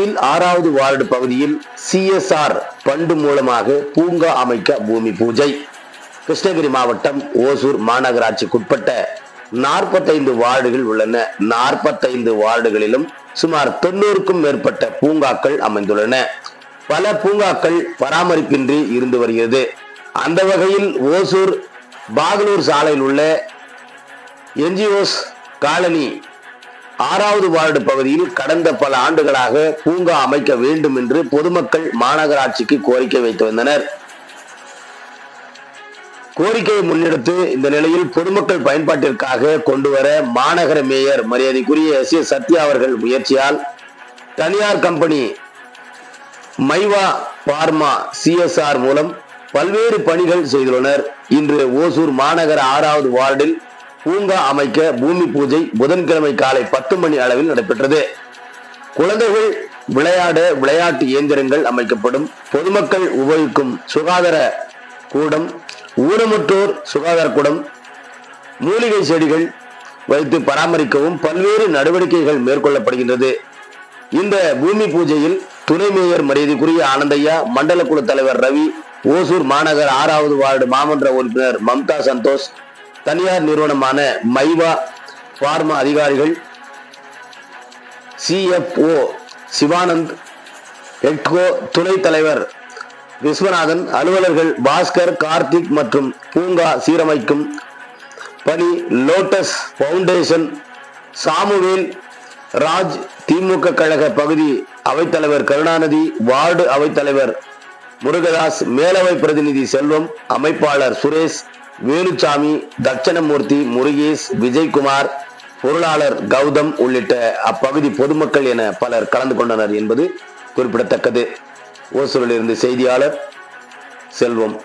ஓசூரில் 6வது வார்டு பகுதியில் CSR பண்டு மூலமாக பூங்கா அமைக்க பூமி பூஜை. கிருஷ்ணகிரி மாவட்டம் ஓசூர் மாநகராட்சிக்குட்பட்ட 45 வார்டுகள் உள்ளன. 45 வார்டுகளிலும் சுமார் 90க்கும் மேற்பட்ட பூங்காக்கள் அமைந்துள்ளன. பல பூங்காக்கள் பராமரிப்பின்றி இருந்து வருகிறது. அந்த வகையில் ஓசூர் பாகலூர் சாலையில் உள்ள NGOs காலனி 6வது வார்டு பகுதியில் கடந்த பல ஆண்டுகளாக பூங்கா அமைக்க வேண்டும் என்று பொதுமக்கள் மாநகராட்சிக்கு கோரிக்கை வைத்து வந்தனர். கோரிக்கையை முன்னெடுத்து இந்த நிலையில் பொதுமக்கள் பயன்பாட்டிற்காக கொண்டுவர மாநகர மேயர் மரியாதைக்குரிய S. சத்யா அவர்கள் முயற்சியால் தனியார் கம்பெனி மைவா பார்மா CSR மூலம் பல்வேறு பணிகள் செய்துள்ளனர். இன்று ஓசூர் மாநகர 6வது வார்டில் பூங்கா அமைக்க பூமி பூஜை புதன்கிழமை காலை 10 மணி அளவில் நடைபெற்றது. குழந்தைகள் விளையாட விளையாட்டு இயந்திரங்கள் அமைக்கப்படும். பொதுமக்கள் உபயோகிக்கும் சுகாதார கூடம், ஊனமுற்றோர் சுகாதார கூடம், மூலிகை செடிகள் வைத்து பராமரிக்கவும் பல்வேறு நடவடிக்கைகள் மேற்கொள்ளப்படுகின்றது. இந்த பூமி பூஜையில் துணை மேயர் மரியாதைக்குரிய ஆனந்தையா, மண்டல குழு தலைவர் ரவி, ஓசூர் மாநகர 6வது வார்டு மாமன்ற உறுப்பினர் மம்தா சந்தோஷ், தனியார் நிறுவனமான மைவா பார்மா அதிகாரிகள், CFO சிவானந்த், எட்கோ துணை தலைவர் விஸ்வநாதன், அலுவலர்கள் பாஸ்கர், கார்த்திக் மற்றும் பூங்கா சீரமைக்கும் பணி லோட்டஸ் பவுண்டேஷன் சாமுவேல் ராஜ், திமுக கழக பகுதி அவைத்தலைவர் கருணாநிதி, வார்டு அவைத்தலைவர் முருகதாஸ், மேலவை பிரதிநிதி செல்வம், அமைப்பாளர் சுரேஷ், வேலுச்சாமி, தட்சணமூர்த்தி, முருகேஷ், விஜய்குமார், பொருளாளர் கௌதம் உள்ளிட்ட அப்பகுதி பொதுமக்கள் என பலர் கலந்து கொண்டனர் என்பது குறிப்பிடத்தக்கது. ஓசூரிலிருந்து செய்தியாளர் செல்வம்.